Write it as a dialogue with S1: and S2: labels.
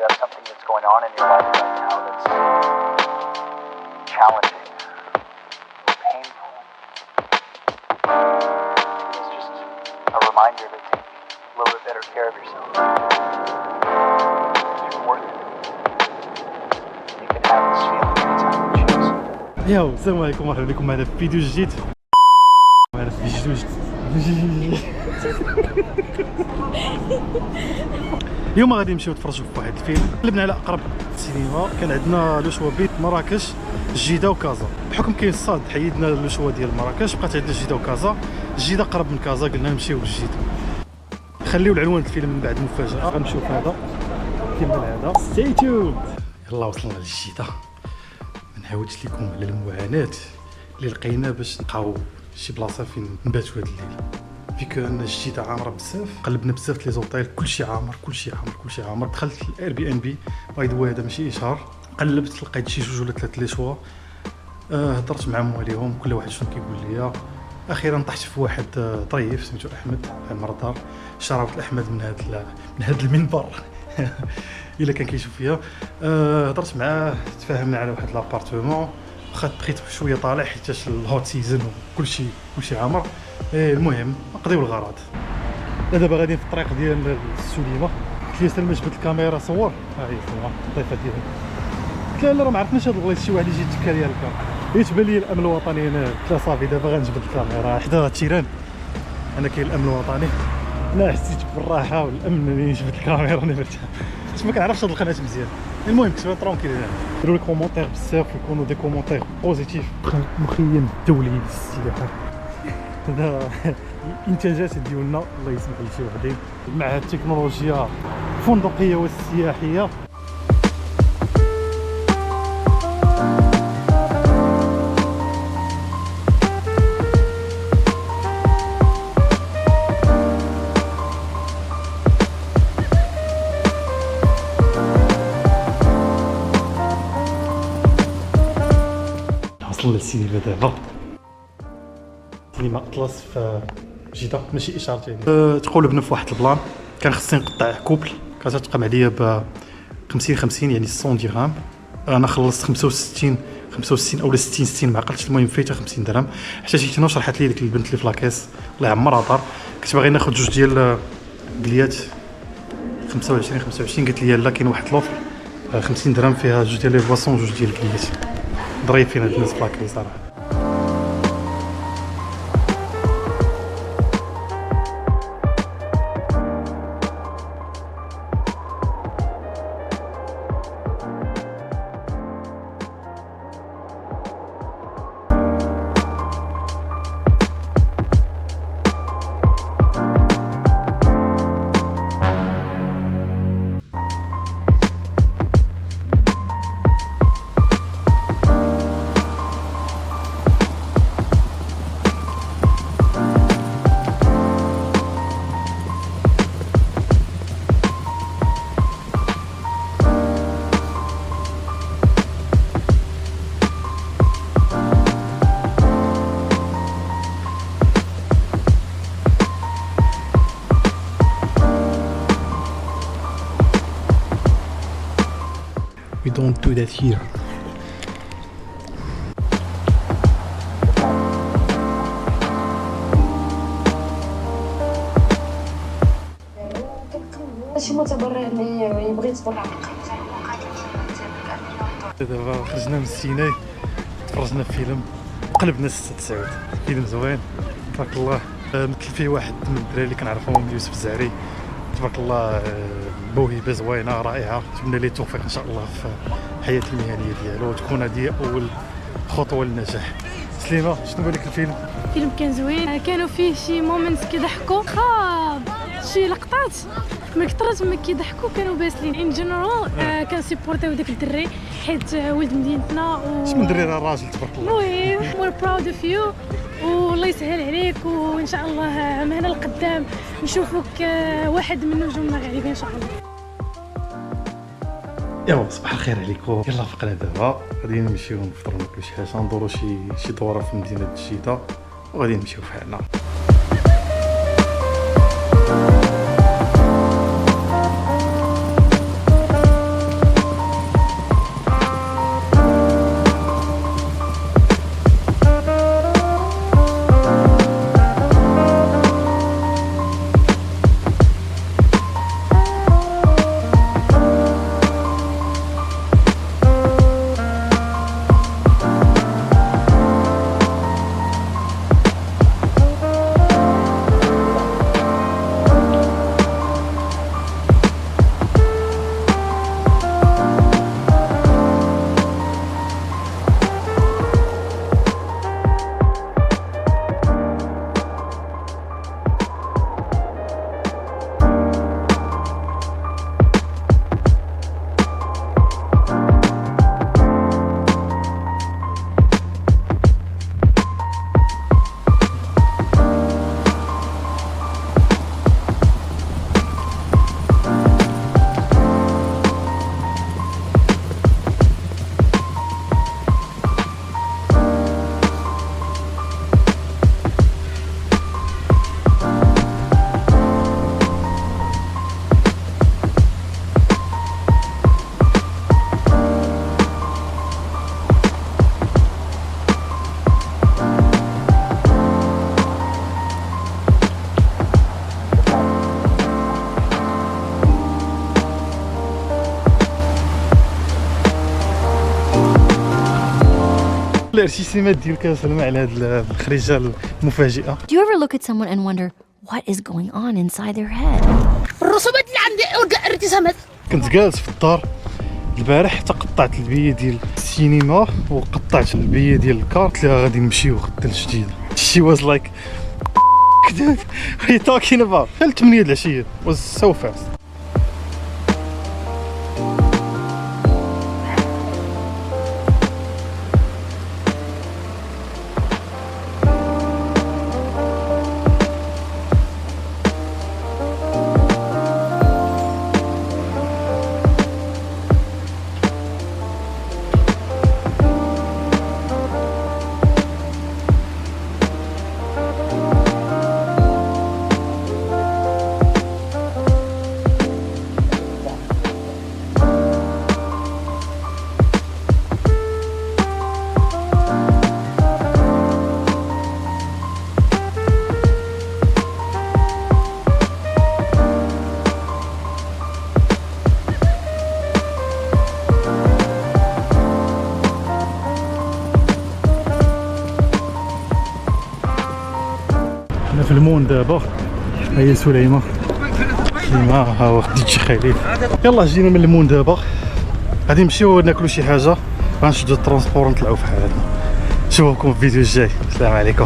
S1: you have something that's going on in your life right now that's challenging or painful, it's just a reminder to take a little bit better care of yourself. You're worth it. You can have this feeling anytime you choose.
S2: ياو السلام عليكم، مرحبا بكم معنا في فيديو جديد. اليوم غادي نمشيو نتفرجوا في واحد الفيلم. قلبنا على اقرب سينما، كان عندنا لو شوا بين مراكش، جدة وكازا. بحكم كاين الصاد حيدنا لو شوا ديال مراكش، بقات عندنا جدة وكازا. جدة قرب من كازا، قلنا نمشيو لجدة. خليو العنوان الفيلم من بعد مفاجأة. غنمشيو في هذا كما العادة. ستي تيوند. يلا وصلنا لجدة. ما نعاودش لكم على المعاناة اللي لقينا باش نلقاو شي بلاصه فين نباتوا هاد الليل. فيك ان الجديده عامره بزاف، قلبنا بزاف في لي زوطيل، كلشي عامر كلشي عامر كلشي عامر. دخلت الاير بي ان بي، باي ذا واي هذا ماشي اشهار. قلبت لقيت شي جوج ولا ثلاث لي شوا. هضرت مع مواليهم كل واحد شنو كيقول لي. اخيرا طحت في واحد طريف سميتو احمد المرضار. شربت الاحمد من هاد المنبر الا كان كيشوف فيا. هضرت معاه، تفاهمنا على واحد لابارتمون. خدت بقيت شويه طالع حيتاش الهوت سيزون وكلشي عامر. المهم نقضيو الغرض. دابا غاديين في الطريق ديال السليمه. قلت لي سلمى جبت الكاميرا صور. ها هي سلمى الضيفه ديالي. قلت لها لا راه ما عرفناش هاد البلايص، شي واحد يجي يتكا ليا الكاميرا. يتبان لي الامن الوطني هنا. قلت لها صافي دابا غنجبد الكاميرا حدا التيران. انا كاين الامن الوطني. لا حسيت بالراحه والامن ملي جبت الكاميرا انا مرتاح. ما كنعرفش هاد القناه مزيان. المهم كنت طرونكيل هنا. ديروا لي كومونتير بزاف، يكونوا دي كومونتير بوزيتيف. مخيم دولي للسياحه. هذا الانتاجات ديالنا الله يسمح لشي وحدين مع التكنولوجيا الفندقيه والسياحيه. وصلنا للسينما دابا. سينما اطلس في جدة، ماشي اشاره ثاني. تقولبنا في واحد البلان. كان خصني نقطع كوبل، كانت تقام عليا ب 50 يعني 100 درهم. انا خلصت 65 اولا 60 ما عقلتش. المهم فايته 50 درهم. حتى جيت هنا شرحت لي ديك البنت اللي في لاكيس الله يعمرها دار. كنت باغي ناخذ جوج ديال بليات 25 قالت لي لا كاين واحد لوفر 50 درهم فيها جوج ديال لي بواسون جوج ديال البليات. ظريفين هاد الناس في لاكيس صراحه. We don't do that here.
S3: شي متبرع اللي يبغي يتبرع.
S2: دابا خرجنا من السيناي، تفرجنا في فيلم قلبنا 6 فيلم زوين تبارك الله. مثل فيه واحد من الدراري اللي كنعرفهم يوسف الزعري تبارك الله. موهبه زوينه رائعه. نتمنى ليه التوفيق ان شاء الله في الحياه المهنيه ديالو وتكون هذه اول خطوه للنجاح. سليمه شنو بان لك الفيلم؟
S4: الفيلم كان زوين، كانوا فيه شي مومنتس كيضحكوا، شي لقطات ما كثرت ما كيضحكوا كانوا باسلين. ان جنرال كنسيبورتيو داك الدري حيت ولد مدينتنا
S2: شكون دري راه راجل تبارك الله.
S4: المهم وير براود اوف يو والله يسهل عليك، وان شاء الله من هنا لقدام نشوفوك واحد من نجوم المغرب ان شاء الله.
S2: ايوا صباح الخير عليكم. يلا فقنا دابا غادي نمشيو نفطروا ناكلو شي حاجه، ندورو شي دوره في مدينه جدة وغادي نمشيو فحالنا. الارتسامات ديال سلمى على هاد الخريجه المفاجئه.
S5: Do you ever look at someone and wonder what is going on inside their head?
S6: الرسومات اللي عندي ارتسامات.
S2: كنت جالس في الدار البارح حتى قطعت البيه ديال السينما وقطعت البيه ديال الكارت اللي غادي نمشيو غدا الجديد. She was like dude, what are you talking about? حتى 8 د العشيه was so fast. أنا في المون دابا. هي سليمة ها هو ديتشي خليل. يلا جينا من المون دابا غادي نمشيو ناكلو شي حاجه غنشدو الترونسبور ونطلعو في حالنا. نشوفكم في الفيديو الجاي. السلام عليكم.